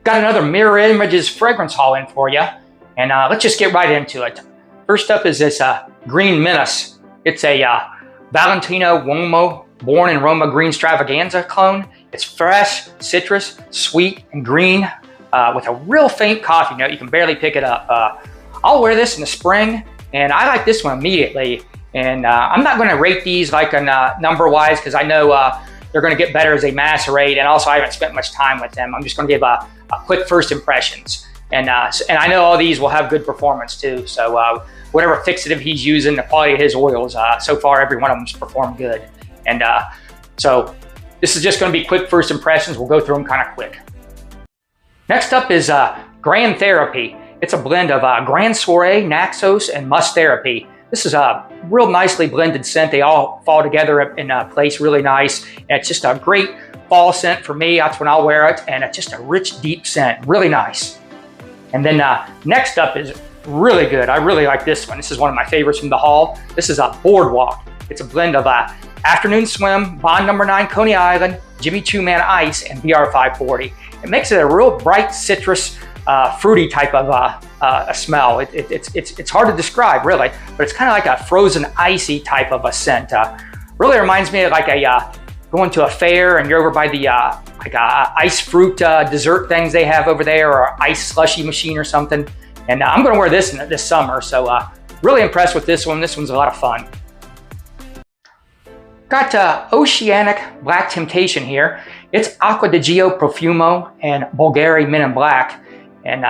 got another Mirror Images fragrance haul in for you, and let's just get right into it. First up is this green menace. It's a Valentino Uomo Born in Roma Green Stravaganza clone. It's fresh, citrus, sweet, and green with a real faint coffee note. You can barely pick it up. I'll wear this in the spring, and I like this one immediately. And I'm not going to rate these like number-wise, because I know they're going to get better as they macerate, and also I haven't spent much time with them. I'm just going to give a quick first impressions. And I know all these will have good performance too. So whatever fixative he's using, the quality of his oils, so far every one of them's performed good. And so this is just going to be quick first impressions. We'll go through them kind of quick. Next up is Grand Therapy. It's a blend of Grand Soiree, Naxos, and Musk Therapy. This is a real nicely blended scent. They all fall together in place really nice. And it's just a great fall scent for me. That's when I'll wear it. And it's just a rich, deep scent. Really nice. And then next up is really good. I really like this one. This is one of my favorites from the haul. This is a Boardwalk. It's a blend of Afternoon Swim, Bond No. 9 Coney Island, Jimmy Choo Man Ice, and BR 540. It makes it a real bright citrus, fruity type of a smell. It's hard to describe really, but it's kind of like a frozen icy type of a scent. Really reminds me of like going to a fair and you're over by the ice fruit dessert things they have over there, or ice slushy machine or something. And I'm going to wear this this summer, so really impressed with this one. This one's a lot of fun. Got Oceanic Black Temptation here. It's Acqua di Gio Profumo and Bulgari Men in Black. And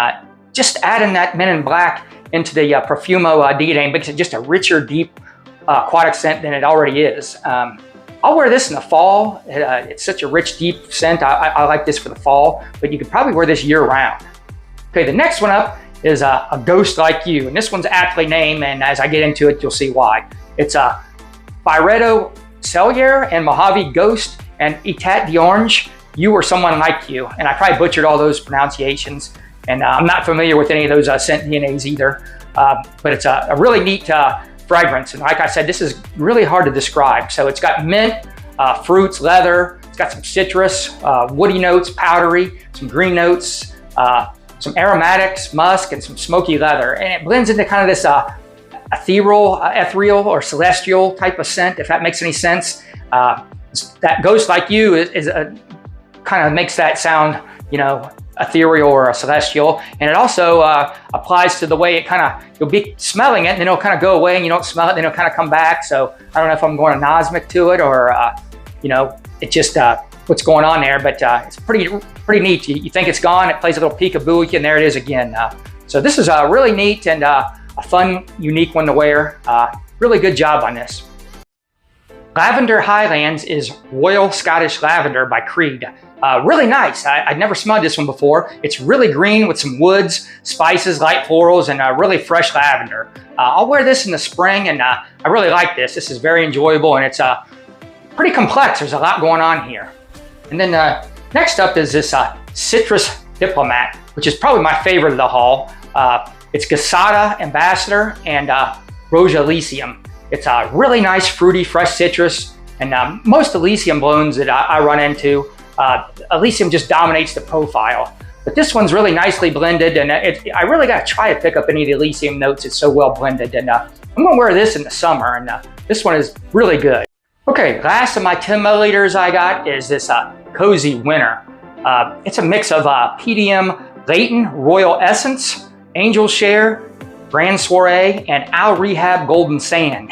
just adding that Men in Black into the Profumo DNA makes it just a richer, deep aquatic scent than it already is. I'll wear this in the fall. It's such a rich, deep scent. I like this for the fall, but you could probably wear this year round. Okay, the next one up is a Ghost Like You. And this one's aptly named, and as I get into it, you'll see why. It's a Byredo Cellier and Mojave Ghost and Etat d'Orange, You or Someone Like You. And I probably butchered all those pronunciations, and I'm not familiar with any of those scent DNAs either. But it's a really neat fragrance. And like I said, this is really hard to describe. So it's got mint, fruits, leather. It's got some citrus, woody notes, powdery, some green notes, some aromatics, musk, and some smoky leather. And it blends into kind of this ethereal or celestial type of scent, if that makes any sense. That Ghost Like You is kind of makes that sound, you know, ethereal or celestial. And it also applies to the way it kind of, you'll be smelling it and then it'll kind of go away and you don't smell it, then it'll kind of come back. So I don't know if I'm going anosmic to it or, you know, it just what's going on there, but it's pretty neat. You think it's gone, it plays a little peekaboo and there it is again. So this is really neat and a fun, unique one to wear. Really good job on this. Lavender Highlands is Royal Scottish Lavender by Creed. Really nice. I'd never smelled this one before. It's really green with some woods, spices, light florals, and really fresh lavender. I'll wear this in the spring, and I really like this. This is very enjoyable, and it's pretty complex. There's a lot going on here. And then next up is this Citrus Diplomat, which is probably my favorite of the haul. It's Gasada Ambassador and Rosa Elysium. It's a really nice, fruity, fresh citrus. And most Elysium blends that I run into, Elysium just dominates the profile. But this one's really nicely blended, and I really got to try to pick up any of the Elysium notes. It's so well blended. And I'm going to wear this in the summer, and this one is really good. Okay, last of my 10 milliliters I got is this Cozy Winter. It's a mix of PDM Leighton Royal Essence, Angel Share, Grand Soiree, and Al Rehab Golden Sand,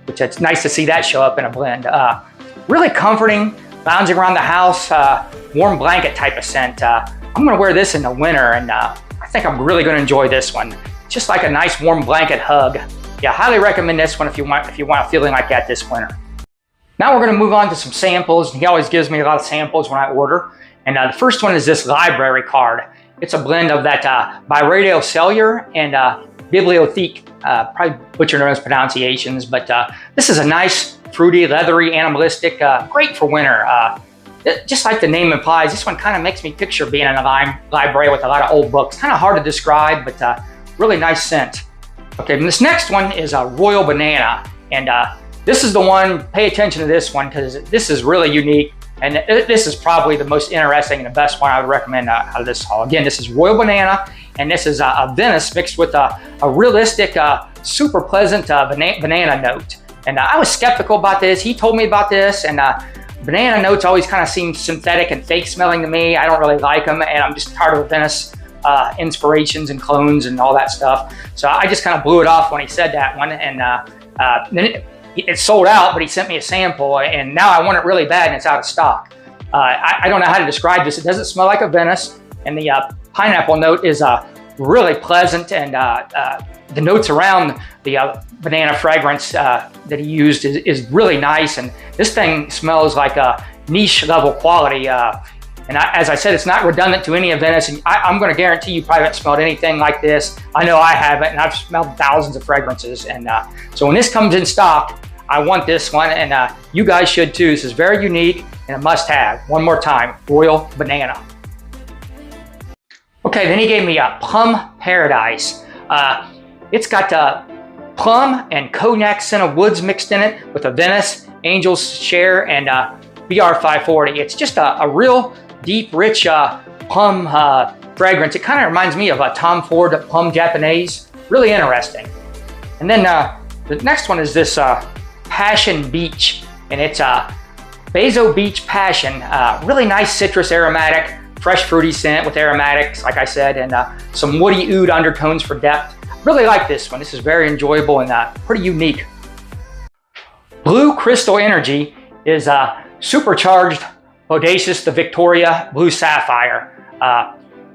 which it's nice to see that show up in a blend. Really comforting, lounging around the house, warm blanket type of scent. I'm gonna wear this in the winter, and I think I'm really gonna enjoy this one. Just like a nice warm blanket hug. Yeah, highly recommend this one if you want a feeling like that this winter. Now we're gonna move on to some samples. He always gives me a lot of samples when I order. And the first one is this library card. It's a blend of that Byredo Cellier and Bibliothèque. Probably butchering those pronunciations, but this is a nice, fruity, leathery, animalistic, great for winter. Just like the name implies, this one kind of makes me picture being in a library with a lot of old books. Kind of hard to describe, but really nice scent. Okay, and this next one is a Royal Banana, and this is the one, pay attention to this one because this is really unique, And this is probably the most interesting and the best one I would recommend out of this haul. Again, this is royal banana, and this is a Venice mixed with a realistic, super pleasant banana note. And I was skeptical about this. He told me about this, and banana notes always kind of seem synthetic and fake smelling to me. I don't really like them, and I'm just tired of the Venice inspirations and clones and all that stuff. So I just kind of blew it off when he said that one, and then it sold out, but he sent me a sample, and now I want it really bad, and it's out of stock. I don't know how to describe this. It doesn't smell like a Venice, and the pineapple note is really pleasant, and the notes around the banana fragrance that he used is really nice, and this thing smells like a niche level quality. And as I said, it's not redundant to any of Venice, and I'm going to guarantee you probably haven't smelled anything like this. I know I haven't, and I've smelled thousands of fragrances. And so when this comes in stock, I want this one, and you guys should too. This is very unique and a must-have. One more time, royal banana. Okay, then he gave me a plum paradise. It's got plum and cognac scent of woods mixed in it with a Venice, Angel's Share, and BR 540. It's just a real deep, rich plum fragrance. It kind of reminds me of a Tom Ford Plum Japanese. Really interesting. And then the next one is this Passion Beach, and it's Bezo Beach Passion. Really nice citrus aromatic, fresh fruity scent with aromatics, like I said, and some woody oud undertones for depth. Really like this one. This is very enjoyable and pretty unique. Blue Crystal Energy is supercharged Bodacious the Victoria Blue Sapphire.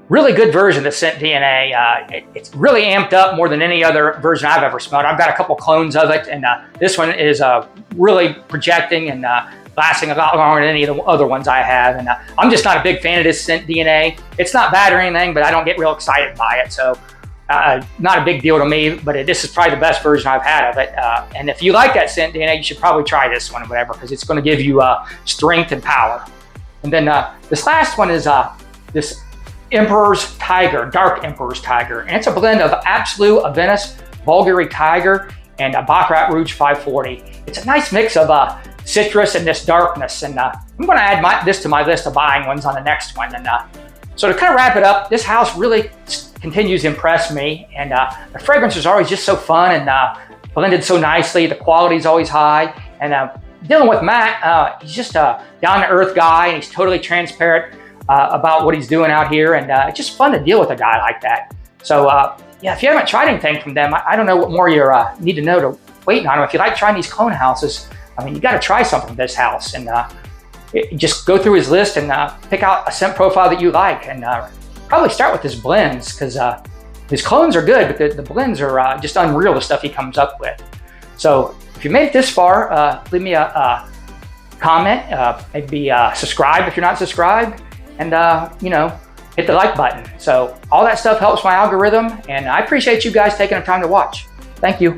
Really good version of Scent DNA. It's really amped up more than any other version I've ever smelled. I've got a couple clones of it, and this one is really projecting and lasting a lot longer than any of the other ones I have. And I'm just not a big fan of this Scent DNA. It's not bad or anything, but I don't get real excited by it. So not a big deal to me, but this is probably the best version I've had of it. And if you like that Scent DNA, you should probably try this one or whatever, because it's going to give you strength and power. And then this last one is this Emperor's Tiger, Dark Emperor's Tiger. And it's a blend of Absolute, a Venice, Bulgari Tiger, and a Baccarat Rouge 540. It's a nice mix of citrus and this darkness. And I'm going to add this to my list of buying ones on the next one. And so to kind of wrap it up, this house really continues to impress me. And the fragrances are always just so fun and blended so nicely. The quality is always high. And dealing with Matt, he's just a down-to-earth guy, and he's totally transparent about what he's doing out here, and it's just fun to deal with a guy like that. So yeah, if you haven't tried anything from them, I don't know what more you need to know to wait on them. If you like trying these clone houses, I mean, you got to try something from this house, and just go through his list and pick out a scent profile that you like, and probably start with his blends, because his clones are good, but the blends are just unreal, the stuff he comes up with. So if you made it this far, leave me a comment, maybe subscribe if you're not subscribed, and you know, hit the like button. So all that stuff helps my algorithm, and I appreciate you guys taking the time to watch. Thank you.